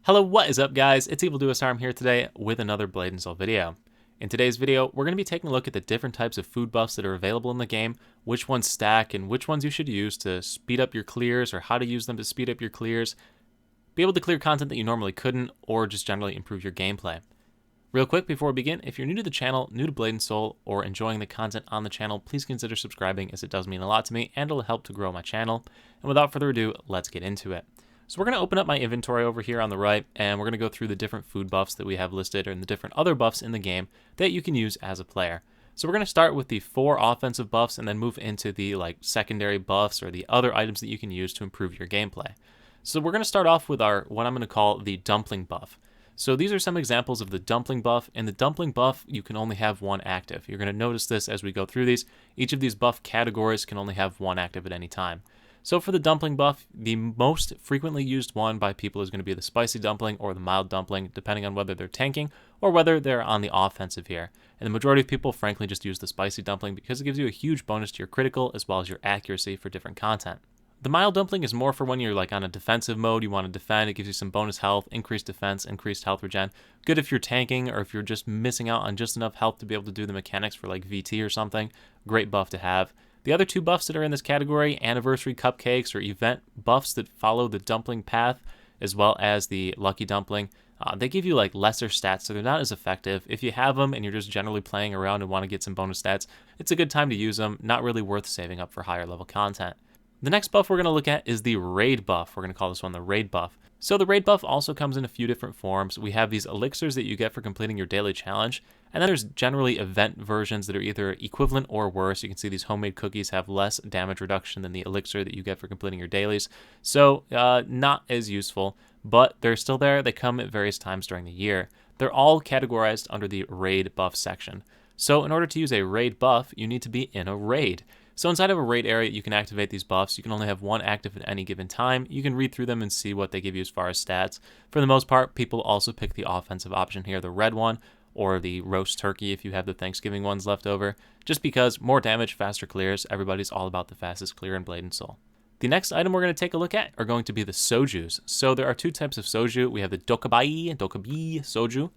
Hello, what is up guys? It's EvilDuoStarm here today with another Blade and Soul video. In today's video, we're going to be taking a look at the different types of food buffs that are available in the game, which ones stack, and which ones you should use to speed up your clears, or how to use them to speed up your clears, be able to clear content that you normally couldn't, or just generally improve your gameplay. Real quick before we begin, if you're new to the channel, new to Blade and Soul, or enjoying the content on the channel, please consider subscribing as it does mean a lot to me and it'll help to grow my channel. And without further ado, let's get into it. So we're going to open up my inventory over here on the right, and we're going to go through the different food buffs that we have listed and the different other buffs in the game that you can use as a player. So we're going to start with the 4 offensive buffs and then move into the secondary buffs or the other items that you can use to improve your gameplay. So we're going to start off with what I'm going to call the dumpling buff. So these are some examples of the dumpling buff. In the dumpling buff, you can only have one active. You're going to notice this as we go through these. Each of these buff categories can only have one active at any time. So for the dumpling buff, the most frequently used one by people is going to be the spicy dumpling or the mild dumpling, depending on whether they're tanking or whether they're on the offensive here. And the majority of people, frankly, just use the spicy dumpling because it gives you a huge bonus to your critical as well as your accuracy for different content. The mild dumpling is more for when you're on a defensive mode, you want to defend, it gives you some bonus health, increased defense, increased health regen. Good if you're tanking or if you're just missing out on just enough health to be able to do the mechanics for VT or something. Great buff to have. The other 2 buffs that are in this category, anniversary cupcakes or event buffs that follow the dumpling path, as well as the lucky dumpling, they give you lesser stats, so they're not as effective. If you have them and you're just generally playing around and want to get some bonus stats, it's a good time to use them, not really worth saving up for higher level content. The next buff we're going to look at is the raid buff. We're going to call this one the raid buff. So the raid buff also comes in a few different forms. We have these elixirs that you get for completing your daily challenge, and then there's generally event versions that are either equivalent or worse. You can see these homemade cookies have less damage reduction than the elixir that you get for completing your dailies. So not as useful, but they're still there. They come at various times during the year. They're all categorized under the raid buff section. So in order to use a raid buff, you need to be in a raid. So inside of a raid area, you can activate these buffs. You can only have one active at any given time. You can read through them and see what they give you as far as stats. For the most part, people also pick the offensive option here, the red one, or the roast turkey if you have the Thanksgiving ones left over, just because more damage, faster clears. Everybody's all about the fastest clear in Blade and Soul. The next item we're going to take a look at are going to be the sojus. So there are 2 types of soju. We have the Dokkaebi and Dokkaebi soju,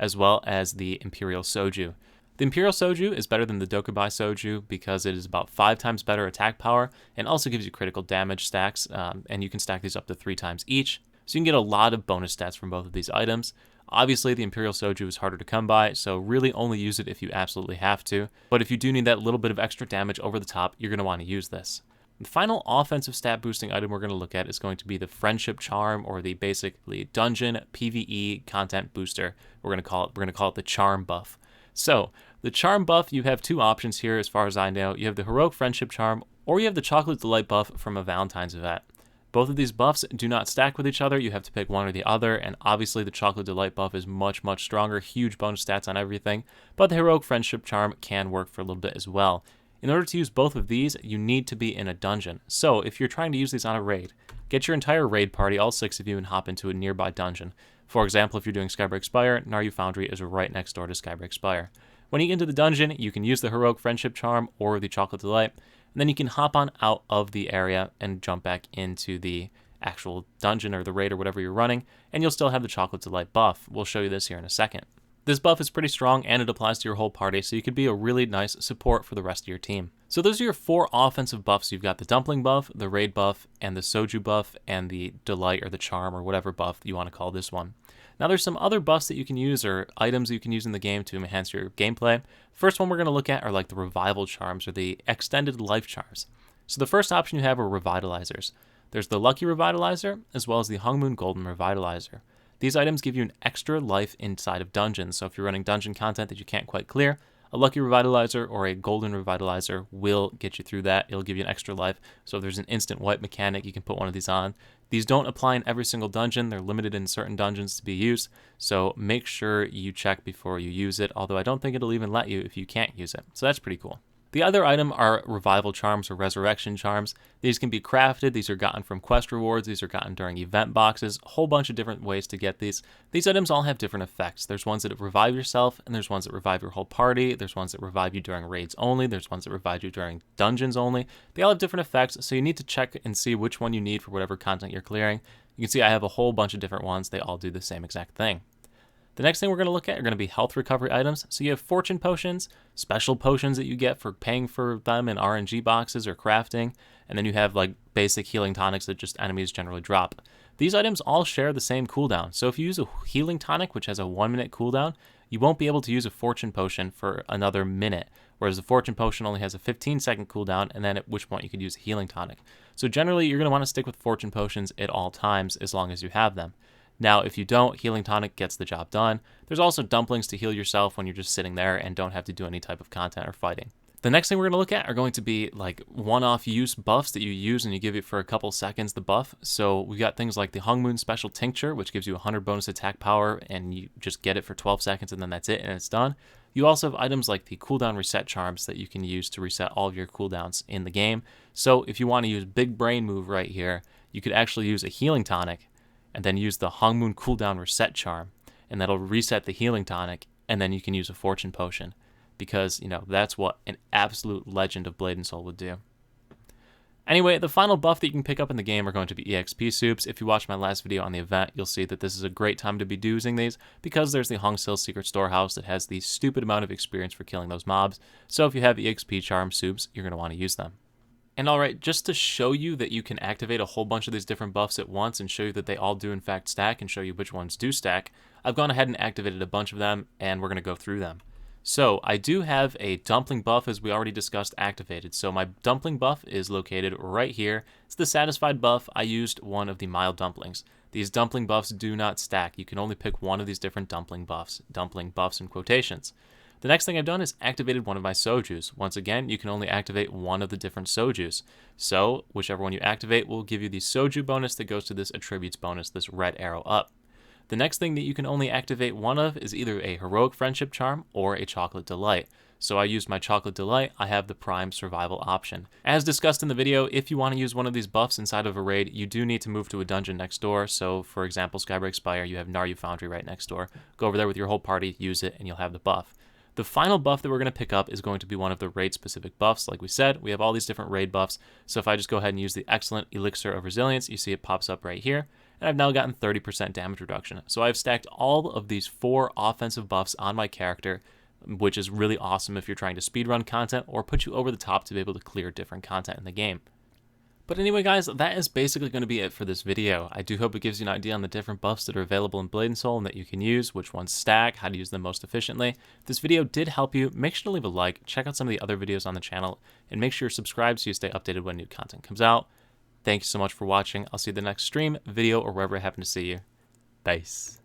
as well as the Imperial soju. The Imperial soju is better than the Dokkaebi soju because it is about 5 times better attack power and also gives you critical damage stacks, and you can stack these up to 3 times each. So you can get a lot of bonus stats from both of these items. Obviously, the Imperial soju is harder to come by, so really only use it if you absolutely have to. But if you do need that little bit of extra damage over the top, you're going to want to use this. The final offensive stat boosting item we're going to look at is going to be the Friendship Charm, or the basically dungeon PvE content booster. We're going to call it the Charm buff. So the Charm buff, you have 2 options here as far as I know. You have the Heroic Friendship Charm, or you have the Chocolate Delight buff from a Valentine's event. Both of these buffs do not stack with each other. You have to pick one or the other, and obviously the Chocolate Delight buff is much, much stronger, huge bonus stats on everything, but the Heroic Friendship Charm can work for a little bit as well. In order to use both of these, you need to be in a dungeon. So if you're trying to use these on a raid, get your entire raid party, all 6 of you, and hop into a nearby dungeon. For example, if you're doing Skybreak Spire, Naryu Foundry is right next door to Skybreak Spire. When you get into the dungeon, you can use the Heroic Friendship Charm or the Chocolate Delight, and then you can hop on out of the area and jump back into the actual dungeon or the raid or whatever you're running, and you'll still have the Chocolate Delight buff. We'll show you this here in a second. This buff is pretty strong and it applies to your whole party, so you could be a really nice support for the rest of your team. So those are your 4 offensive buffs. You've got the dumpling buff, the raid buff, and the soju buff, and the delight or the charm or whatever buff you want to call this one. Now there's some other buffs that you can use or items you can use in the game to enhance your gameplay. First one we're going to look at are the revival charms or the extended life charms. So the first option you have are revitalizers. There's the Lucky Revitalizer as well as the Hung Moon Golden Revitalizer. These items give you an extra life inside of dungeons, so if you're running dungeon content that you can't quite clear, a Lucky Revitalizer or a Golden Revitalizer will get you through that. It'll give you an extra life, so if there's an instant wipe mechanic, you can put one of these on. These don't apply in every single dungeon. They're limited in certain dungeons to be used, so make sure you check before you use it, although I don't think it'll even let you if you can't use it, so that's pretty cool. The other item are revival charms or resurrection charms. These can be crafted. These are gotten from quest rewards. These are gotten during event boxes. A whole bunch of different ways to get these. These items all have different effects. There's ones that revive yourself, and there's ones that revive your whole party. There's ones that revive you during raids only. There's ones that revive you during dungeons only. They all have different effects, so you need to check and see which one you need for whatever content you're clearing. You can see I have a whole bunch of different ones. They all do the same exact thing. The next thing we're going to look at are going to be health recovery items. So you have fortune potions, special potions that you get for paying for them in RNG boxes or crafting, and then you have like basic healing tonics that just enemies generally drop. These items all share the same cooldown. So if you use a healing tonic, which has a 1-minute cooldown, you won't be able to use a fortune potion for another minute, whereas the fortune potion only has a 15-second cooldown, and then at which point you could use a healing tonic. So generally, you're going to want to stick with fortune potions at all times as long as you have them. Now, if you don't, healing tonic gets the job done. There's also dumplings to heal yourself when you're just sitting there and don't have to do any type of content or fighting. The next thing we're going to look at are going to be like one-off use buffs that you use and you give it for a couple seconds the buff. So we got things like the Hung Moon Special Tincture, which gives you 100 bonus attack power, and you just get it for 12 seconds and then that's it and it's done. You also have items like the cooldown reset charms that you can use to reset all of your cooldowns in the game. So if you want to use Big Brain Move right here, you could actually use a healing tonic and then use the Hung Moon cooldown reset charm, and that'll reset the healing tonic, and then you can use a fortune potion, because, you know, that's what an absolute legend of Blade and Soul would do. Anyway, the final buff that you can pick up in the game are going to be EXP soups. If you watched my last video on the event, you'll see that this is a great time to be using these, because there's the Hung Sil Secret Storehouse that has the stupid amount of experience for killing those mobs. So if you have EXP charm soups, you're going to want to use them. And alright, just to show you that you can activate a whole bunch of these different buffs at once and show you that they all do in fact stack and show you which ones do stack, I've gone ahead and activated a bunch of them and we're going to go through them. So I do have a dumpling buff, as we already discussed, activated. So my dumpling buff is located right here. It's the satisfied buff. I used one of the mild dumplings. These dumpling buffs do not stack. You can only pick one of these different dumpling buffs in quotations. The next thing I've done is activated one of my sojus. Once again, you can only activate one of the different sojus. So whichever one you activate will give you the soju bonus that goes to this attributes bonus, this red arrow up. The next thing that you can only activate one of is either a heroic friendship charm or a chocolate delight. So I used my chocolate delight. I have the prime survival option. As discussed in the video, if you want to use one of these buffs inside of a raid, you do need to move to a dungeon next door. So for example, Skybreak Spire, you have Naryu Foundry right next door. Go over there with your whole party, use it, and you'll have the buff. The final buff that we're going to pick up is going to be one of the raid-specific buffs. Like we said, we have all these different raid buffs. So if I just go ahead and use the excellent Elixir of Resilience, you see it pops up right here. And I've now gotten 30% damage reduction. So I've stacked all of these 4 offensive buffs on my character, which is really awesome if you're trying to speedrun content or put you over the top to be able to clear different content in the game. But anyway, guys, that is basically going to be it for this video. I do hope it gives you an idea on the different buffs that are available in Blade and Soul and that you can use, which ones stack, how to use them most efficiently. If this video did help you, make sure to leave a like, check out some of the other videos on the channel, and make sure you're subscribed so you stay updated when new content comes out. Thank you so much for watching. I'll see you in the next stream, video, or wherever I happen to see you. Peace.